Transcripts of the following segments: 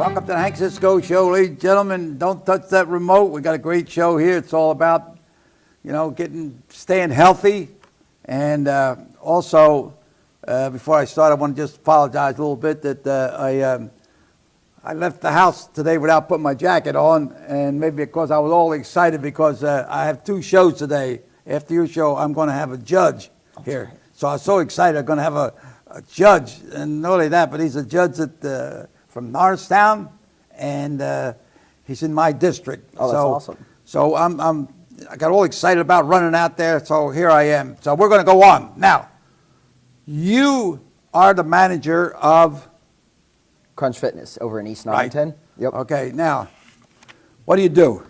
Welcome to the Hank Cisco Show, ladies and gentlemen. Don't touch that remote. We got a great show here. It's all about, staying healthy. And also, before I start, I want to just apologize a little bit that I left the house today without putting my jacket on, and maybe because I was all excited because I have two shows today. After your show, I'm going to have a judge here. So I was so excited I'm going to have a judge, and not only that, but he's a judge from Norriton, and he's in my district. Oh, that's awesome. So I got all excited about running out there, so here I am. So we're going to go on. Now, you are the manager of Crunch Fitness over in East Norriton. Right. Yep. Okay, now, what do you do?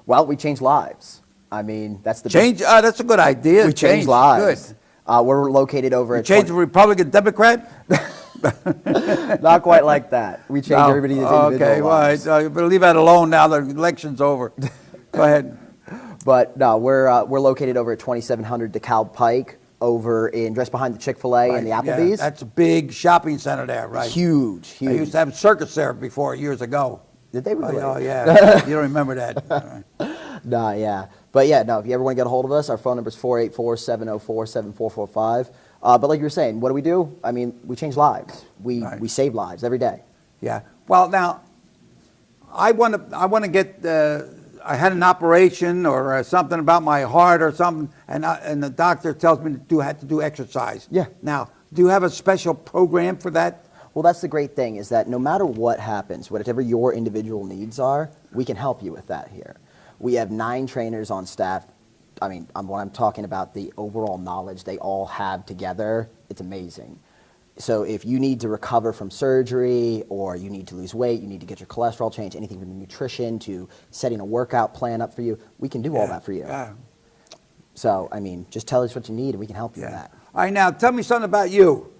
Well, we change lives. I mean, that's the that's a good idea. We change lives. Good. We're located over You at change the Republican Democrat? Not quite like that. We change everybody's individual lives. Well, but leave that alone now. The election's over. Go ahead. But no, we're located over at 2700 DeKalb Pike, over in just behind the Chick-fil-A and the Applebee's. Yeah, that's a big shopping center there, right? Huge. I used to have a circus there before years ago. Did they really? Oh yeah. You don't remember that? No, yeah. But yeah, no, if you ever want to get a hold of us, our phone number is 484-704-7445. But like you were saying, what do we do? I mean, we change lives. We save lives every day. Yeah. Well, now, I want to get. I had an operation or something about my heart or something, and the doctor tells me to have to do exercise. Yeah. Now, do you have a special program for that? Well, that's the great thing, is that no matter what happens, whatever your individual needs are, we can help you with that here. We have 9 trainers on staff. I mean, when I'm talking about the overall knowledge they all have together, it's amazing. So if you need to recover from surgery, or you need to lose weight, you need to get your cholesterol changed, anything from nutrition to setting a workout plan up for you, we can do all that for you. Yeah. So, I mean, just tell us what you need and we can help you with that. All right, now tell me something about you.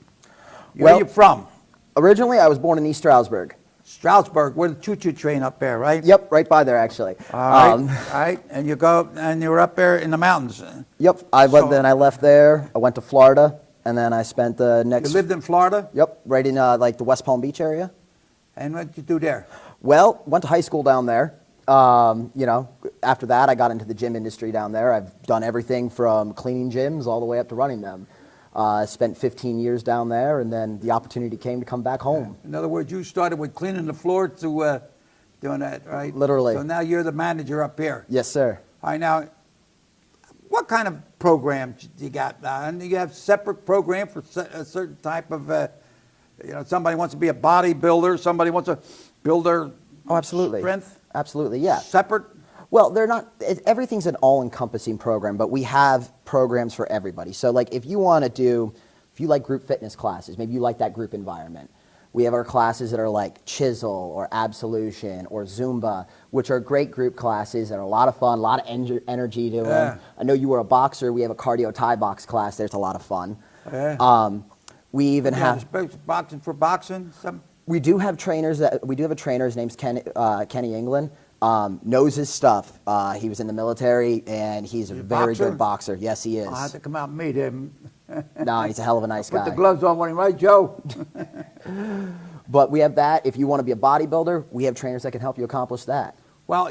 Well, Where are you from? Originally, I was born in East Stroudsburg. Stroudsburg, where the choo-choo train up there, right? Yep, right by there, actually. All right, and you go, and you're up there in the mountains. Yep, then I left there, I went to Florida, and then I spent the next... You lived in Florida? Yep, right in like the West Palm Beach area. And what did you do there? Well, went to high school down there. After that, I got into the gym industry down there. I've done everything from cleaning gyms all the way up to running them. Spent 15 years down there, and then the opportunity came to come back home. In other words, you started with cleaning the floor to doing that, right? Literally. So now you're the manager up here. Yes, sir. All right, now, what kind of programs do you got? And you have separate program for a certain type of, somebody wants to be a bodybuilder, somebody wants to build their strength? Absolutely, yeah. Separate? Well, they're not, everything's an all-encompassing program, but we have programs for everybody. So like if you like group fitness classes, maybe you like that group environment. We have our classes that are like Chisel or Absolution or Zumba, which are great group classes and are a lot of fun, a lot of energy to them. I know you were a boxer. We have a cardio Thai box class. There's a lot of fun. We even have boxing for boxing. We do have trainers. We do have a trainer. His name's Kenny England. Knows his stuff. He was in the military, and he's a very good boxer. Yes, he is. I'll have to come out and meet him. No, he's a hell of a nice guy. Put the gloves on when he, right, Joe? But we have that. If you want to be a bodybuilder, we have trainers that can help you accomplish that. Well,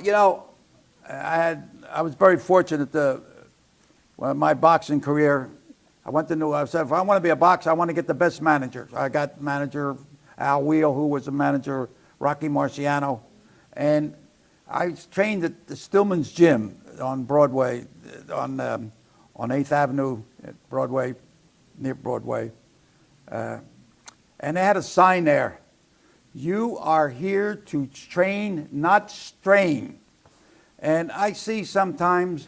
I was very fortunate my boxing career. I said, if I want to be a boxer, I want to get the best managers. I got manager Al Wheel, who was a manager, Rocky Marciano, and I trained at the Stillman's Gym on Broadway, on 8th Avenue at Broadway, near Broadway. And they had a sign there, "You are here to train, not strain." And I see sometimes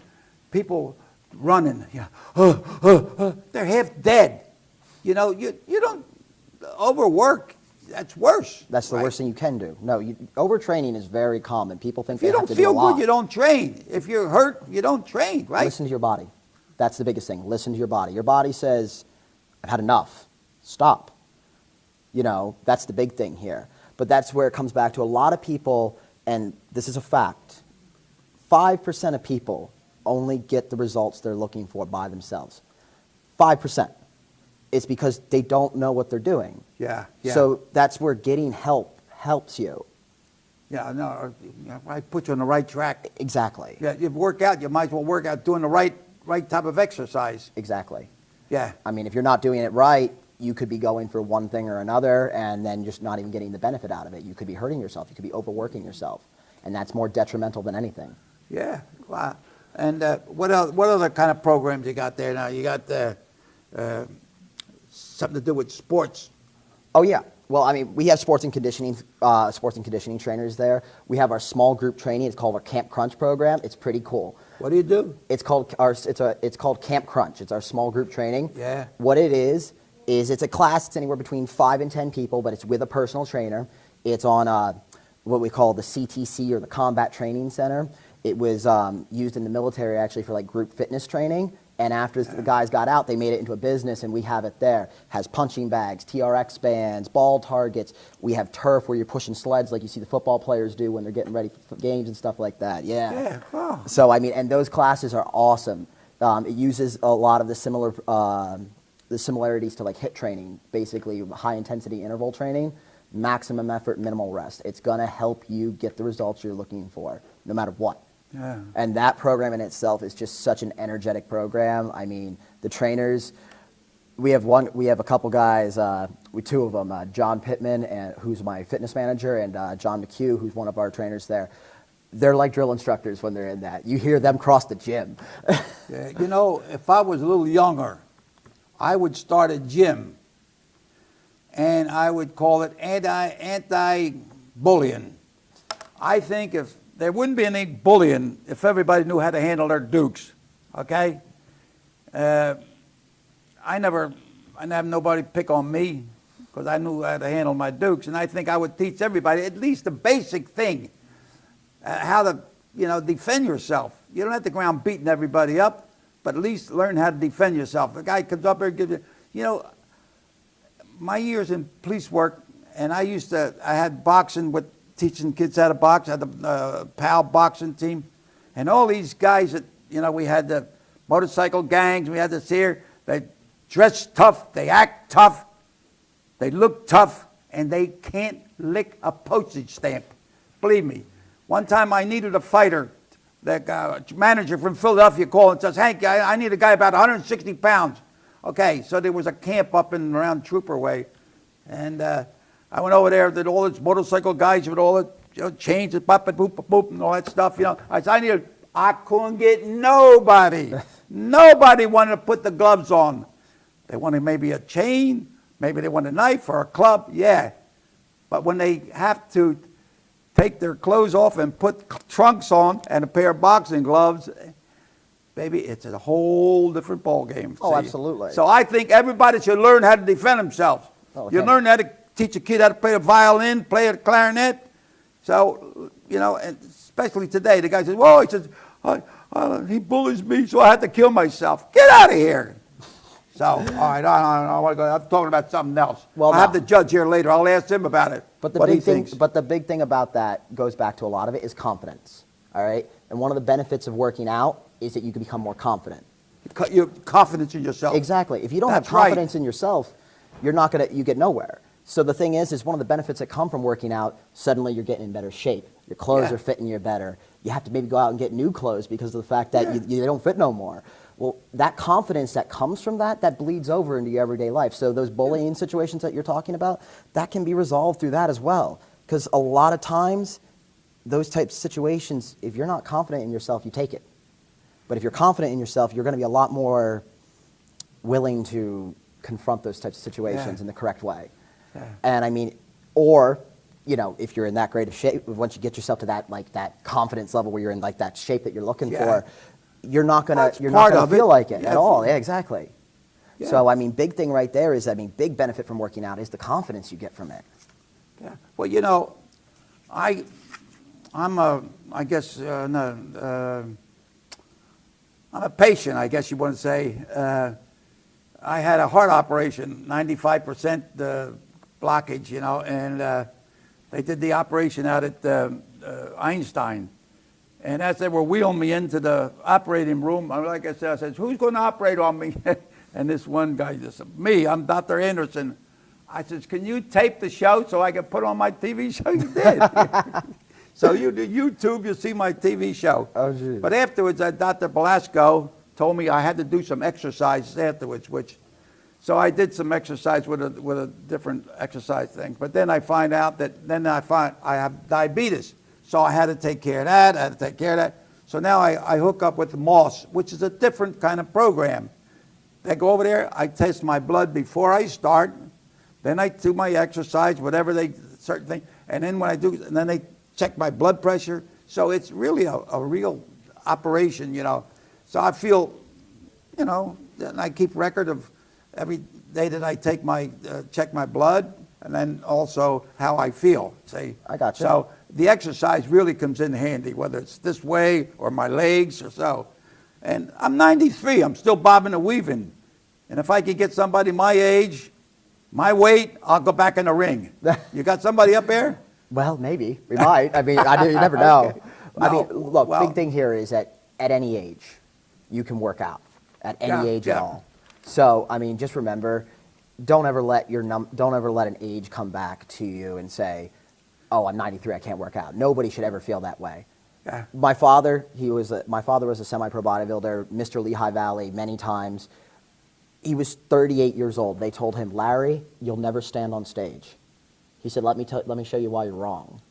people running, they're half dead. You don't overwork. That's worse. That's the worst thing you can do. No, overtraining is very common. People think if you don't feel good, you don't train. If you're hurt, you don't train, right? Listen to your body. That's the biggest thing. Listen to your body. Your body says, "I've had enough. Stop." That's the big thing here. But that's where it comes back to a lot of people, and this is a fact. 5% of people only get the results they're looking for by themselves. 5%. It's because they don't know what they're doing. Yeah. So that's where getting help helps you. Yeah, no, I put you on the right track. Exactly. Yeah, you work out, you might as well work out doing the right type of exercise. Exactly. Yeah. I mean, if you're not doing it right, you could be going for one thing or another and then just not even getting the benefit out of it. You could be hurting yourself. You could be overworking yourself. And that's more detrimental than anything. Yeah. Wow. And what other kind of programs you got there now? You got something to do with sports. Oh, yeah. Well, I mean, we have sports and conditioning trainers there. We have our small group training. It's called our Camp Crunch program. It's pretty cool. What do you do? It's called Camp Crunch. It's our small group training. Yeah. What it is it's a class. It's anywhere between 5 and 10 people, but it's with a personal trainer. It's on what we call the CTC, or the Combat Training Center. It was used in the military actually for like group fitness training. And after the guys got out, they made it into a business, and we have it there. Has punching bags, TRX bands, ball targets. We have turf where you're pushing sleds like you see the football players do when they're getting ready for games and stuff like that. Yeah. Yeah. Wow. So, I mean, and those classes are awesome. It uses a lot of the similarities to like HIIT training, basically high-intensity interval training, maximum effort, minimal rest. It's going to help you get the results you're looking for, no matter what. Yeah. And that program in itself is just such an energetic program. I mean, the trainers, we have a couple guys, two of them, John Pittman, who's my fitness manager, and John McHugh, who's one of our trainers there. They're like drill instructors when they're in that. You hear them cross the gym. Yeah, you know, if I was a little younger, I would start a gym, and I would call it anti-bullying. I think if there wouldn't be any bullying if everybody knew how to handle their dukes, okay? I never have nobody pick on me because I knew how to handle my dukes, and I think I would teach everybody at least the basic thing, how to, defend yourself. You don't have to go around beating everybody up, but at least learn how to defend yourself. The guy comes up here and gives you, my years in police work, and I had boxing with teaching kids how to box. I had the PAL boxing team. And all these guys that, we had the motorcycle gangs, we had this here, they dress tough, they act tough, they look tough, and they can't lick a postage stamp. Believe me. One time I needed a fighter. The manager from Philadelphia called and says, Hank, I need a guy about 160 pounds. Okay, so there was a camp up and around Trooper Way. And I went over there, did all these motorcycle guys with all the chains, and boop, boop, boop, and all that stuff. I said, I couldn't get nobody. Nobody wanted to put the gloves on. They wanted maybe a chain, maybe they want a knife or a club, yeah. But when they have to take their clothes off and put trunks on and a pair of boxing gloves, baby, it's a whole different ballgame. Oh, absolutely. So I think everybody should learn how to defend themselves. Oh, you learn how to teach a kid how to play a violin, play a clarinet. So, and especially today, the guy says, whoa, he says, he bullies me, so I had to kill myself. Get out of here. So, all right, I want to go. I'm talking about something else. Well, I'll have the judge here later. I'll ask him about it. But the big thing about that goes back to a lot of it is confidence. All right? And one of the benefits of working out is that you can become more confident. Your confidence in yourself. Exactly. If you don't have confidence in yourself, you get nowhere. So the thing is one of the benefits that come from working out, suddenly you're getting in better shape. Your clothes are fitting you better. You have to maybe go out and get new clothes because of the fact that you don't fit no more. Well, that confidence that comes from that bleeds over into your everyday life. So those bullying situations that you're talking about, that can be resolved through that as well. Because a lot of times, those types of situations, if you're not confident in yourself, you take it. But if you're confident in yourself, you're going to be a lot more willing to confront those types of situations in the correct way. Yeah. And I mean, or, if you're in that great of shape, once you get yourself to that confidence level where you're in like that shape that you're looking for, you're not gonna feel like it at all. Yeah, exactly. Yeah. So I mean, big thing right there is, big benefit from working out is the confidence you get from it. Yeah. Well, I'm a patient, I guess you want to say. I had a heart operation, 95% blockage, and they did the operation out at Einstein. And as they were wheeling me into the operating room, like I said, who's going to operate on me? And this one guy just said, me, I'm Dr. Anderson. I said, can you tape the show so I can put on my TV show? He did. So you do YouTube, you see my TV show. Oh, geez. But afterwards, Dr. Belasco told me I had to do some exercises afterwards, so I did some exercise with a different exercise thing. But then I find out that I have diabetes. So I had to take care of that. So now I hook up with Moss, which is a different kind of program. They go over there, I test my blood before I start, then I do my exercise, certain thing, and then and then they check my blood pressure. So it's really a real operation, So I feel, and I keep record of every day that I take check my blood, and then also how I feel. See, I got you. So the exercise really comes in handy, whether it's this way or my legs or so. And I'm 93. I'm still bobbing and weaving. And if I could get somebody my age, my weight, I'll go back in the ring. You got somebody up there? Well, maybe. We might. I mean, you never know. Okay. I mean, No, look, well- big thing here is that at any age, you can work out. At any age at yeah. all. So, I mean, just remember, don't ever let an age come back to you and say, "Oh, I'm 93, I can't work out." Nobody should ever feel that way. Yeah. My father was a semi-pro bodybuilder, Mr. Lehigh Valley many times. He was 38 years old. They told him, "Larry, you'll never stand on stage." He said, let me show you why you're wrong."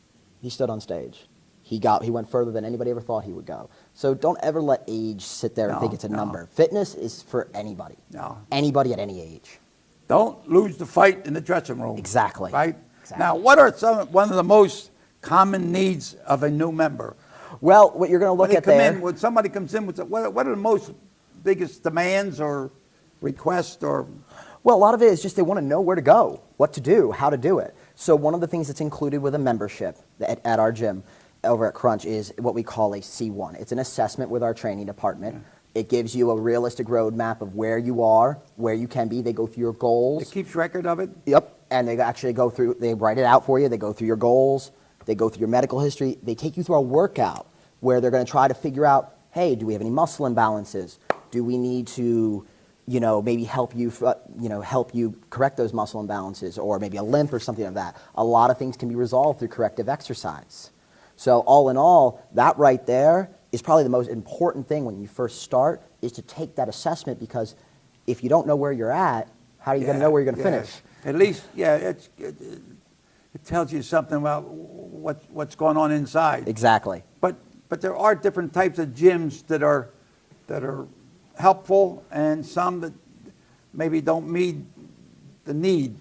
He stood on stage. He went further than anybody ever thought he would go. So don't ever let age sit there and think it's a number. Fitness is for anybody. No. Anybody at any age. Don't lose the fight in the dressing room. Exactly. Right? Exactly. Now, what are one of the most common needs of a new member? Well, what you're going to look at there. When somebody comes in, what are the most biggest demands or requests or? Well, a lot of it is just they want to know where to go, what to do, how to do it. So one of the things that's included with a membership at our gym over at Crunch is what we call a C1. It's an assessment with our training department. Yeah. It gives you a realistic roadmap of where you are, where you can be. They go through your goals. It keeps record of it? Yep. And they actually they write it out for you. They go through your goals. They go through your medical history. They take you through a workout where they're going to try to figure out, hey, do we have any muscle imbalances? Do we need to, maybe help you correct those muscle imbalances, or maybe a limp or something like that. A lot of things can be resolved through corrective exercise. So all in all, that right there is probably the most important thing when you first start, is to take that assessment, because if you don't know where you're at, how are you going to know where you're going to finish? At least, it tells you something about what's going on inside. Exactly. But there are different types of gyms that are helpful, and some that maybe don't meet the need.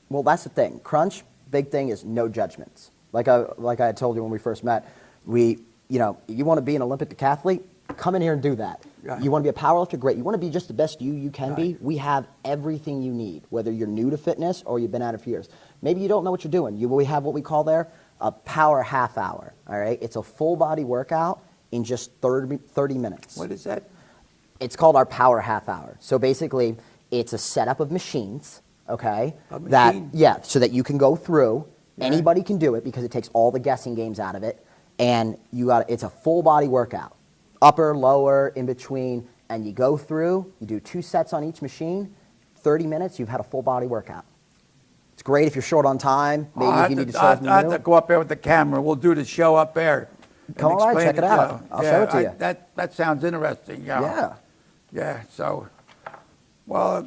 Well, that's the thing. Crunch, big thing is no judgments. Like I had told you when we first met, you want to be an Olympic decathlete, come in here and do that. Right. You want to be a powerlifter, great. You want to be just the best you can be, we have everything you need, whether you're new to fitness or you've been at it for years. Maybe you don't know what you're doing. We have what we call there a power half hour, all right? It's a full body workout in just 30 minutes. What is that? It's called our power half hour. So basically, it's a setup of machines, okay? So that you can go through. Yeah. Anybody can do it because it takes all the guessing games out of it. And it's a full body workout. Upper, lower, in between, and you go through, you do 2 sets on each machine, 30 minutes, you've had a full body workout. It's great if you're short on time, maybe if you need to show something I have new. to go up there with the camera. We'll do the show up there. Come on, check it out. I'll show it to you. That sounds interesting. Yeah. Yeah, so tell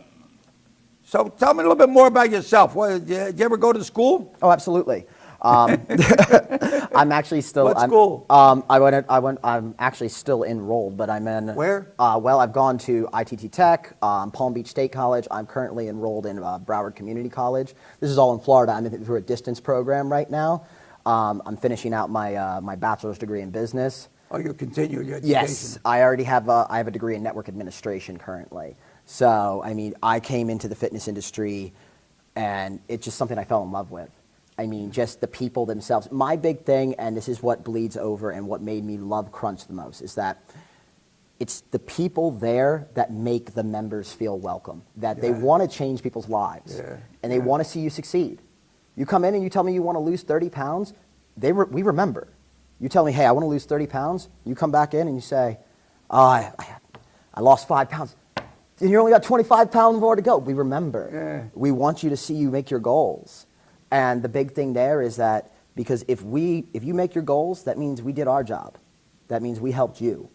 me a little bit more about yourself. Did you ever go to school? Oh, absolutely. I'm actually still. What school? I'm actually still enrolled, but I'm in. Where? Well, I've gone to ITT Tech, Palm Beach State College. I'm currently enrolled in Broward Community College. This is all in Florida. I'm through a distance program right now. I'm finishing out my bachelor's degree in business. Oh, you continue your education? Yes, I already have. I have a degree in network administration currently. So, I mean, I came into the fitness industry, and it's just something I fell in love with. I mean, just the people themselves. My big thing, and this is what bleeds over and what made me love Crunch the most, is that it's the people there that make the members feel welcome, that they want to change people's lives, and they want to see you succeed. You come in and you tell me you want to lose 30 pounds, we remember. You tell me, hey, I want to lose 30 pounds. You come back in and you say, I lost 5 pounds. And you only got 25 pounds more to go. We remember. Yeah. We want you to see you make your goals. And the big thing there is that Because if you make your goals, that means we did our job. That means we helped you.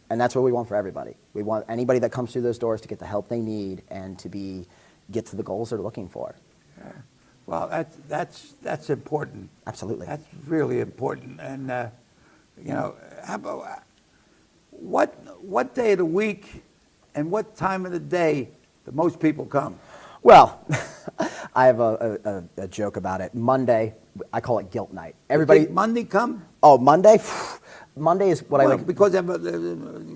And that's what we want for everybody. We want anybody that comes through those doors to get the help they need and to get to the goals they're looking for. Yeah. Well, that's important. Absolutely. That's really important. And you know, how about, what day of the week and what time of the day do most people come? Well, I have a joke about it. Monday, I call it guilt night. Everybody. Monday come? Oh, Monday. Monday is what I like. Because they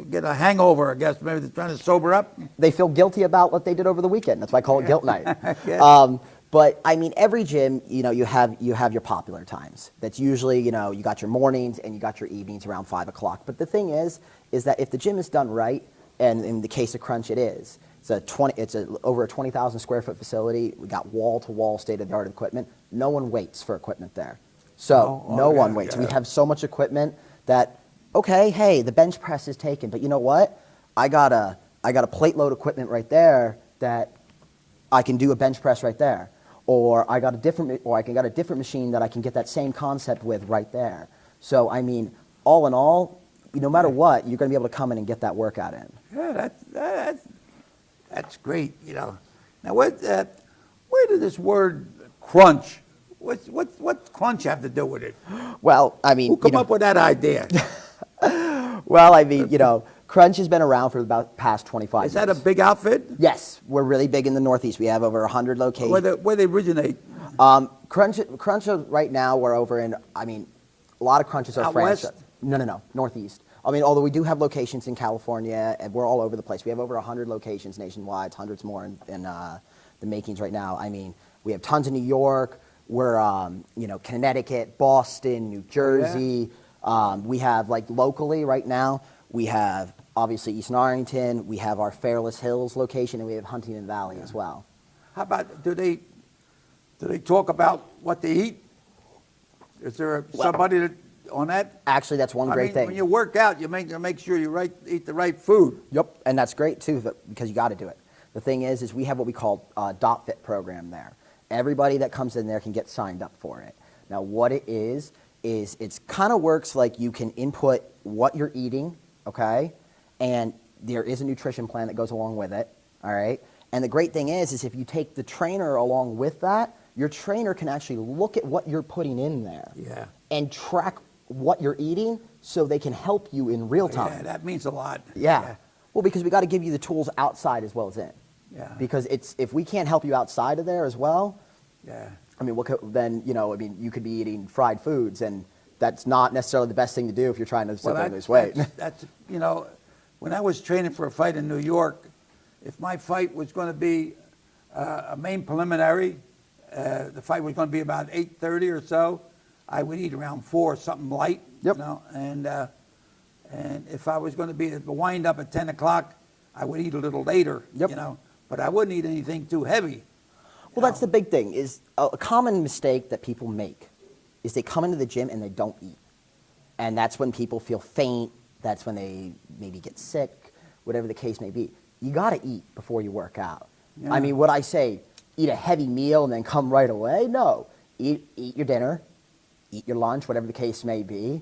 get a hangover, I guess. Maybe they're trying to sober up. They feel guilty about what they did over the weekend. That's why I call it guilt night. Yeah. But I mean, every gym, you know, you have your popular times. That's usually, you know, you got your mornings and you got your evenings around 5 o'clock. But the thing is that if the gym is done right, and in the case of Crunch, it is. It's over a 20,000 square foot facility. We got wall to wall state of the art equipment. No one waits for equipment there. So no one waits. We have so much equipment that, okay, hey, the bench press is taken, but you know what? I got a plate load equipment right there that I can do a bench press right there. Or I got a different machine that I can get that same concept with right there. So I mean, all in all, no matter what, you're going to be able to come in and get that workout in. Yeah, that's great. You know. Now, where did this word crunch? What's crunch have to do with it? Well, I mean, who come up with that idea? Well, I mean, you know, Crunch has been around for about past 25 years. Is that a big outfit? Yes, we're really big in the Northeast. We have over 100 locations. Where they originate? Crunch right now, we're over in, I mean, a lot of Crunches are Out franchise. west? No, Northeast. I mean, although we do have locations in California, and we're all over the place. We have over 100 locations nationwide, hundreds more in the makings right now. I mean, we have tons in New York. We're, you know, Connecticut, Boston, New Jersey. Yeah. We have, like, locally right now, we have, obviously, East Norriton. We have our Fairless Hills location, and we have Huntington Valley as well. How about, do they talk about what they eat? Is there somebody on that? Actually, that's one great thing. When you work out, you make sure you eat the right food. Yep, and that's great too, because you got to do it. The thing is we have what we call a Dot Fit program there. Everybody that comes in there can get signed up for it. Now, what it is it's kind of works like you can input what you're eating, okay, and there is a nutrition plan that goes along with it. All right, and the great thing is if you take the trainer along with that, your trainer can actually look at what you're putting in there. Yeah. And track what you're eating so they can help you in real time. Yeah, that means a lot. Yeah. Well, because we got to give you the tools outside as well as in. Yeah. Because if we can't help you outside of there as well, Yeah. I mean, then, you know, I mean, you could be eating fried foods, and that's not necessarily the best thing to do if you're trying to sit there and lose weight. That's, you know, when I was training for a fight in New York, if my fight was going to be a main preliminary, the fight was going to be about 8:30 or so, I would eat around 4, something light. Yep. You know, and if I was going to be at the wind up at 10 o'clock, I would eat a little later. Yep. You know, but I wouldn't eat anything too heavy. Well, that's the big thing, is a common mistake that people make is they come into the gym and they don't eat. And that's when people feel faint. That's when they maybe get sick, whatever the case may be. You got to eat before you work out. Yeah. I mean, would I say eat a heavy meal and then come right away? No. Eat your dinner, eat your lunch, whatever the case may be.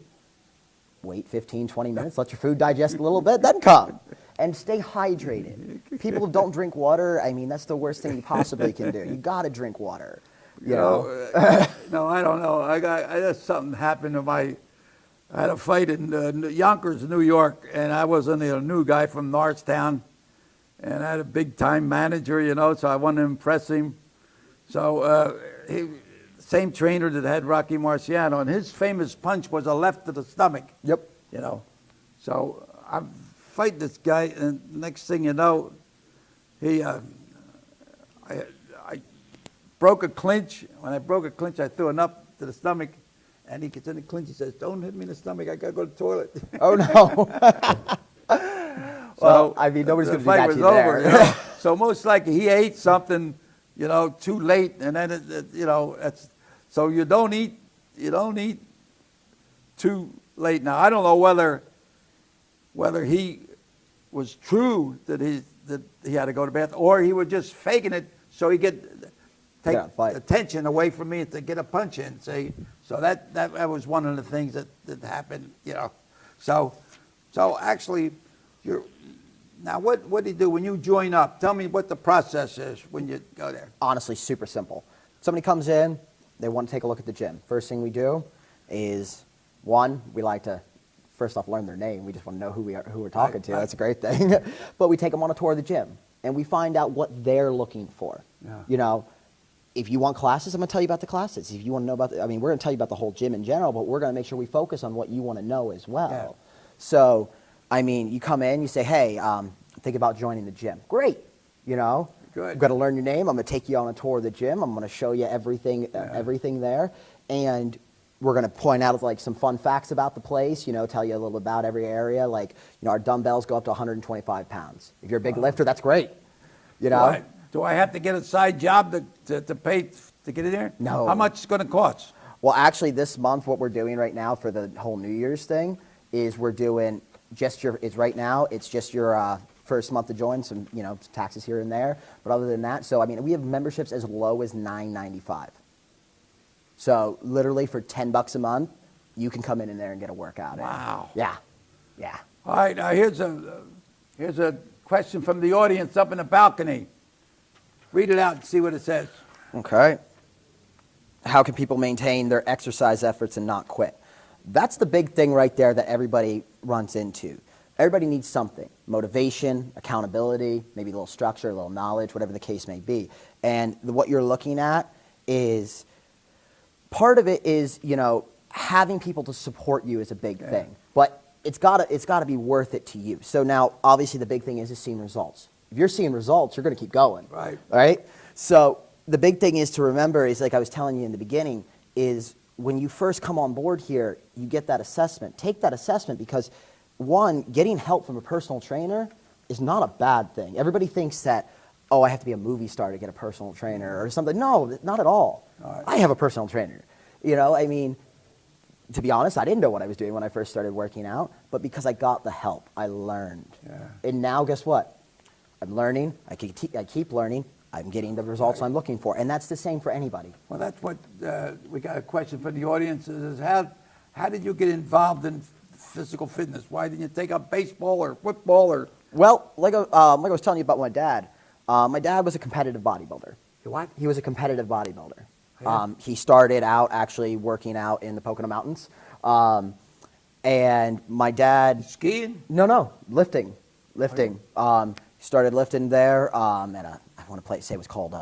Wait 15, 20 minutes, let your food digest a little bit, then come. And stay hydrated. People who don't drink water, I mean, that's the worst thing you possibly can do. You got to drink water. You know? No, I don't know. I had something happened to I had a fight in Yonkers, New York, and I was a new guy from Norriton, and I had a big-time manager, you know, so I wanted to impress him. So same trainer that had Rocky Marciano, and his famous punch was a left to the stomach. Yep. You know, so I'm fighting this guy, and next thing you know, I broke a clinch. When I broke a clinch, I threw an up to the stomach, and he gets in the clinch. He says, "Don't hit me in the stomach. I gotta go to the toilet." Oh no. Well, I mean, nobody's going to do that to you there. You know? So most likely he ate something, you know, too late, and then you know, so you don't eat too late. Now I don't know whether he was true that he had to go to bath, or he was just faking it so he get take Yeah, fight. attention away from me to get a punch in. See, so that was one of the things that happened. So actually, now what do you do when you join up? Tell me what the process is when you go there. Honestly, super simple. Somebody comes in, they want to take a look at the gym. First thing we do is, one, we like to first off learn their name. We just want to know who we're talking to. Right. That's a great thing. But we take them on a tour of the gym, and we find out what they're looking for. Yeah. If you want classes, I'm going to tell you about the classes. If you want to know about, we're going to tell you about the whole gym in general, but we're going to make sure we focus on what you want to know as well. Yeah. So, you come in, you say, hey, think about joining the gym. Great. Good. I'm going to learn your name. I'm going to take you on a tour of the gym. I'm going to show you everything there. And we're going to point out like some fun facts about the place, tell you a little about every area. Like, our dumbbells go up to 125 pounds. If you're a big lifter, that's great. Do I have to get a side job to pay to get in there? No. How much is it going to cost? Well, actually, this month, what we're doing right now for the whole New Year's thing is we're doing it's just your first month to join, some, taxes here and there. But other than that, we have memberships as low as $9.95. So literally for $10 a month, you can come in there and get a workout. Wow. Yeah. All right, now here's a question from the audience up in the balcony. Read it out and see what it says. Okay. How can people maintain their exercise efforts and not quit? That's the big thing right there that everybody runs into. Everybody needs something: motivation, accountability, maybe a little structure, a little knowledge, whatever the case may be. And what you're looking at is, part of it is, having people to support you is a big thing. But it's gotta be worth it to you. So now, obviously, the big thing is seeing results. If you're seeing results, you're going to keep going. Right? So the big thing is to remember is, like I was telling you in the beginning, is when you first come on board here, you get that assessment. Take that assessment because, one, getting help from a personal trainer is not a bad thing. Everybody thinks that, I have to be a movie star to get a personal trainer or something. No, not at all. I have a personal trainer. To be honest, I didn't know what I was doing when I first started working out, but because I got the help, I learned. And now, guess what? I'm learning. I keep learning. I'm getting the results I'm looking for, and that's the same for anybody. Well, that's what we got a question from the audience. Is how did you get involved in physical fitness? Why didn't you take up baseball or football or? Well, like I was telling you about my dad. My dad was a competitive bodybuilder. What? He was a competitive bodybuilder. Yeah. He started out actually working out in the Pocono Mountains, and my dad. Skiing? No, lifting. He started lifting there at I want to say it was called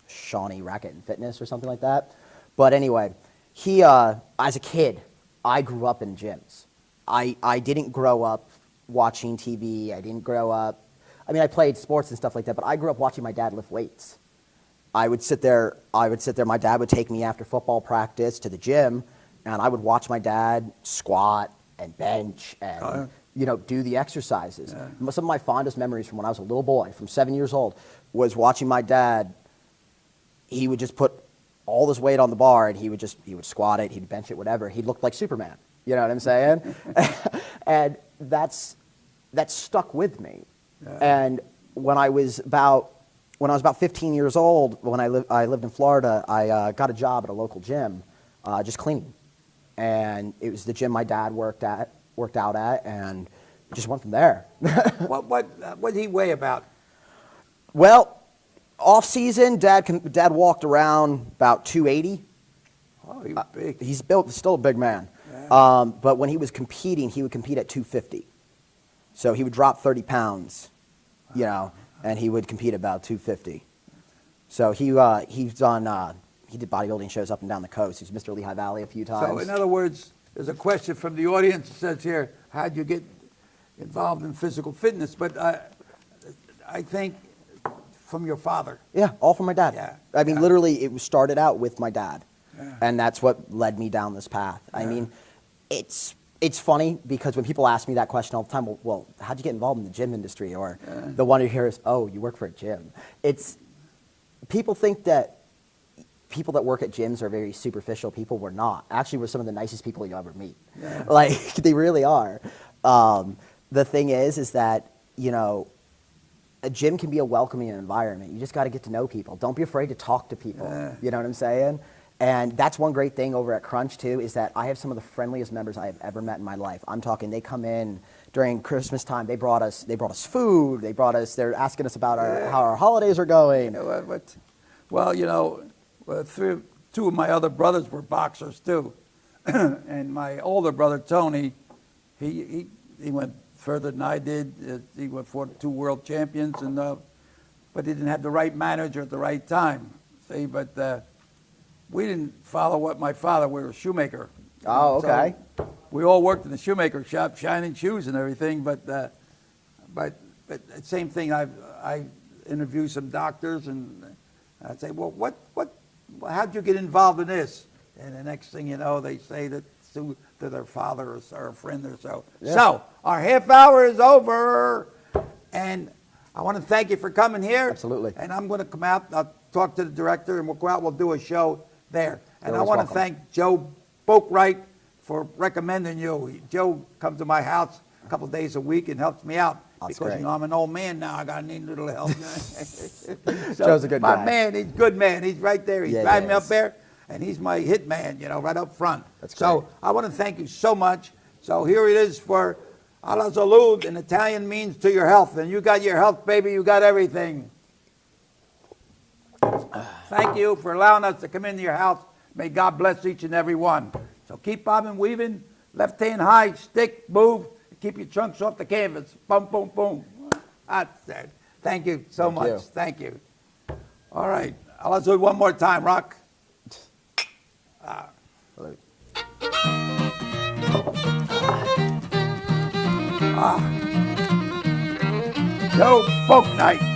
Shawnee Racket and Fitness or something like that. But anyway, he as a kid, I grew up in gyms. I didn't grow up watching TV. I didn't grow up. I played sports and stuff like that, but I grew up watching my dad lift weights. I would sit there. My dad would take me after football practice to the gym, and I would watch my dad squat and bench and do the exercises. Yeah. Some of my fondest memories from when I was a little boy, from 7 years old, was watching my dad. He would just put all this weight on the bar, and he would squat it, he'd bench it, whatever. He looked like Superman. You know what I'm saying? And that's stuck with me. Yeah. And when I was about 15 years old, when I lived in Florida, I got a job at a local gym, just cleaning, and it was the gym my dad worked out at, and just went from there. What did he weigh about? Well, off season, Dad walked around about 280. Oh, he was big. He's still a big man. Yeah. But when he was competing, he would compete at 250. So he would drop 30 pounds, and he would compete about 250. So he did bodybuilding shows up and down the coast. He's Mr. Lehigh Valley a few times. So in other words, there's a question from the audience that says here, how'd you get involved in physical fitness? But I think from your father. Yeah, all from my dad. Yeah. Literally, it started out with my dad. Yeah. And that's what led me down this path. Yeah. It's funny because when people ask me that question all the time, well, how'd you get involved in the gym industry? Or the one you hear is, oh, you work for a gym. People think that people that work at gyms are very superficial people. We're not. Actually, we're some of the nicest people you'll ever meet. Yeah. They really are. The thing is that, a gym can be a welcoming environment. You just got to get to know people. Don't be afraid to talk to people. You know what I'm saying? And that's one great thing over at Crunch too, is that I have some of the friendliest members I have ever met in my life. I'm talking, they come in during Christmas time. They brought us food. They're asking us about how our holidays are going. You know, well, you know, two of my other brothers were boxers too, and my older brother Tony, he went further than I did. He went for 2 world champions, and but he didn't have the right manager at the right time. See, but we didn't follow what my father. We were a shoemaker. Oh, okay. So we all worked in the shoemaker shop, shining shoes and everything. But the same thing. I interviewed some doctors, and I'd say, well, how'd you get involved in this? And the next thing you know, they say that to their father or a friend or so. Yeah. So our half hour is over, and I want to thank you for coming here. Absolutely. And I'm going to come out. I'll talk to the director, and we'll go out. We'll do a show there. And I want to thank Joe Boatwright for recommending you. Joe comes to my house a couple of days a week and helps me out. That's because great. you know I'm an old man now. I got to need a little help. So Joe's a good guy. My man, he's a good man. He's right there. He's Yeah, driving he me up is. there, and he's my hit man, you know, right up front. That's great. So I want to thank you so much. So here it is for alla salud. In Italian means to your health. And you got your health, baby. You got everything. Thank you for allowing us to come into your house. May God bless each and every one. So keep bobbing, weaving, left hand high, stick, move, keep your trunks off the canvas. Boom, boom, boom. That's it. Thank you so much. you. Thank you. All right. Let's do it one more time, Rock. Joe Folk Night.